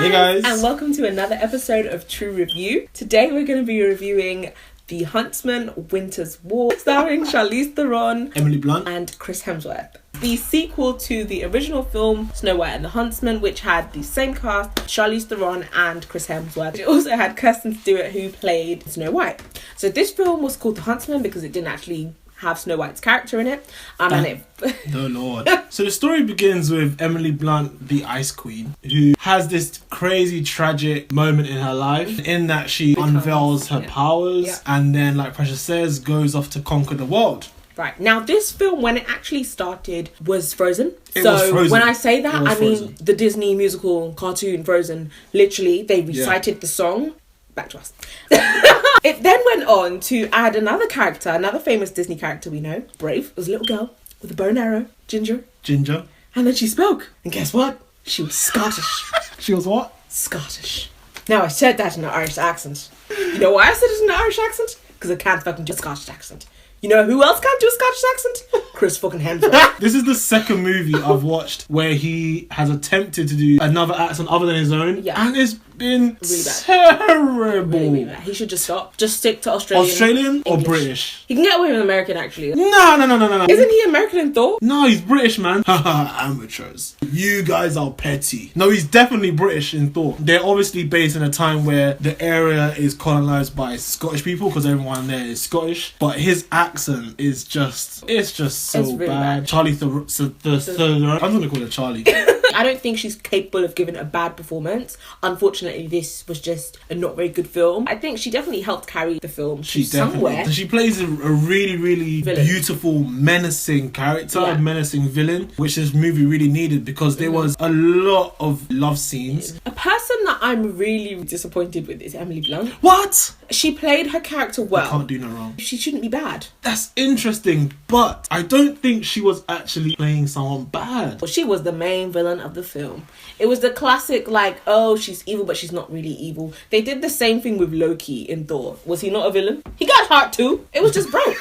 Hey guys! And welcome to another episode of Trew Review. Today we're going to be reviewing The Huntsman Winter's War, starring Charlize Theron, Emily Blunt, and Chris Hemsworth. The sequel to the original film, Snow White and the Huntsman, which had the same cast, Charlize Theron and Chris Hemsworth. It also had Kirsten Stewart, who played Snow White. So this film was called The Huntsman because it didn't actually have Snow White's character in it. Oh Lord. So the story begins with Emily Blunt, the Ice Queen, who has this crazy tragic moment in her life in that she unveils her powers and then, like Precious says, goes off to conquer the world. Right. Now, this film, when it actually started, was Frozen. It was Frozen. When I say that, I mean Frozen. the Disney musical cartoon Frozen. Literally, they recited the song. Back to us. It then went on to add another character, another famous Disney character we know, Brave. It was a little girl with a bow and arrow, Ginger. And then she spoke. And guess what? She was Scottish. She was what? Scottish. Now, I said that in an Irish accent. You know why I said it in an Irish accent? Because I can't fucking do a Scottish accent. You know who else can't do a Scottish accent? Chris fucking Hemsworth. This is the second movie I've watched where he has attempted to do another accent other than his own. Yeah. And it's been really bad. Terrible. Really bad. He should just stop. Just stick to Australian. Australian or English. British? He can get away with American, actually. No. Isn't he American in Thor? No, he's British, man. Haha, amateurs. You guys are petty. No, he's definitely British in Thor. They're obviously based in a time where the area is colonised by Scottish people because everyone there is Scottish. But his accent is just so really bad. Charlie Theron. I'm gonna call her Charlie. I don't think she's capable of giving a bad performance. Unfortunately, this was just a not very good film. I think she definitely helped carry the film somewhere. She plays a really, really beautiful, menacing character, a menacing villain, which this movie really needed because there was a lot of love scenes. A person that I'm really disappointed with is Emily Blunt. What? She played her character well. I can't do no wrong. She shouldn't be bad. That's interesting, but I don't think she was actually playing someone bad. Well, she was the main villain of the film. It was the classic, like, oh, she's evil, but she's not really evil. They did the same thing with Loki in Thor. Was he not a villain? He got heart too. It was just broke.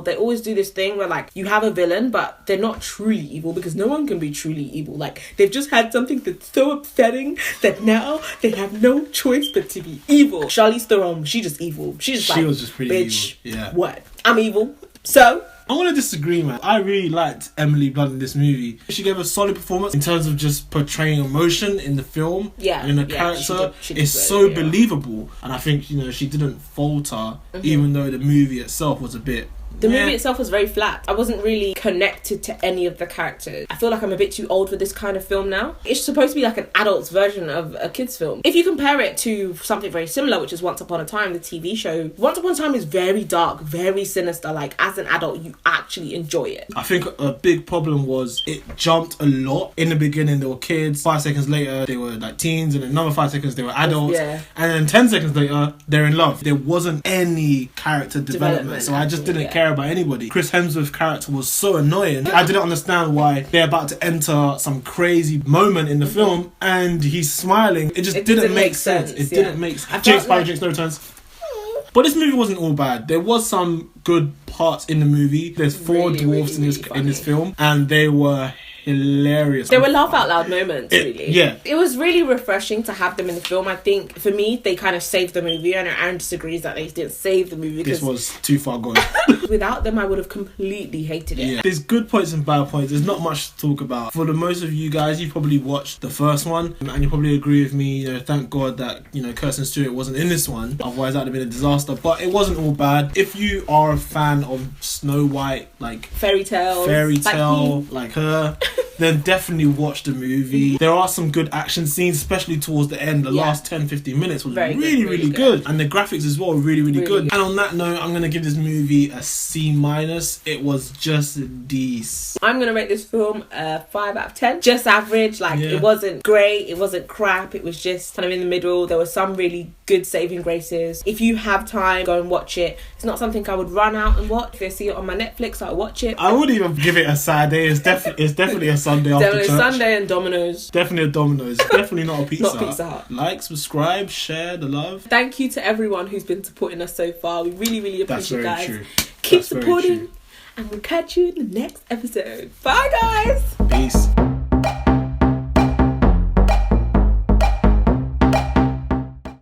They always do this thing where, like, you have a villain, but they're not truly evil because no one can be truly evil. Like, they've just had something that's so upsetting that now they have no choice but to be evil. Charlize Theron, she just evil. She was just pretty bitch, evil. Yeah. What? I'm evil. So I'm gonna disagree, man. I really liked Emily Blunt in this movie. She gave a solid performance in terms of just portraying emotion in the film. Yeah. And in the character. It's so believable. And I think, she didn't falter, even though the movie itself was a bit... The movie itself was very flat. I wasn't really connected to any of the characters. I feel like I'm a bit too old for this kind of film now. It's supposed to be like an adult's version of a kid's film. If you compare it to something very similar, which is Once Upon a Time, the TV show, Once Upon a Time is very dark, very sinister. Like, as an adult, you actually enjoy it. I think a big problem was it jumped a lot. In the beginning, they were kids. 5 seconds later, they were like teens. And another 5 seconds, they were adults. Yeah. And then 10 seconds later, they're in love. There wasn't any character development. So I just didn't care about anybody. Chris Hemsworth's character was so annoying. I didn't understand why they're about to enter some crazy moment in the film and he's smiling. It just didn't make sense. It didn't make sense. Jake's Fire, Jake's No Returns. But this movie wasn't all bad. There was some good parts in the movie. There's four dwarfs in this film and they were hilarious. There were laugh out loud moments, really. Yeah. It was really refreshing to have them in the film. I think, for me, they kind of saved the movie. I know Aaron disagrees that they didn't save the movie. This was too far gone. Without them, I would have completely hated it. Yeah. There's good points and bad points. There's not much to talk about. For the most of you guys, you probably watched the first one and you probably agree with me. Thank God that, Kirsten Stewart wasn't in this one. Otherwise, that would have been a disaster. But it wasn't all bad. If you are a fan of Snow White, like fairy tale, like her, then definitely watch the movie. There are some good action scenes, especially towards the end. The last 10-15 minutes was really good. And the graphics as well were really good. And on that note, I'm going to give this movie a C-. It was just decent. I'm going to rate this film a 5 out of 10. Just average. It wasn't great. It wasn't crap. It was just kind of in the middle. There were some really good saving graces. If you have time, go and watch it. It's not something I would run out and watch. If I see it on my Netflix, I'll watch it. I wouldn't even give it a Saturday. It's definitely a Sunday after church. Sunday and Domino's. Definitely a Domino's. Definitely not a Pizza Not Pizza Hut. Like, subscribe, share the love. Thank you to everyone who's been supporting us so far. We really appreciate it, guys. True. Keep supporting and we'll catch you in the next episode. Bye, guys. Peace.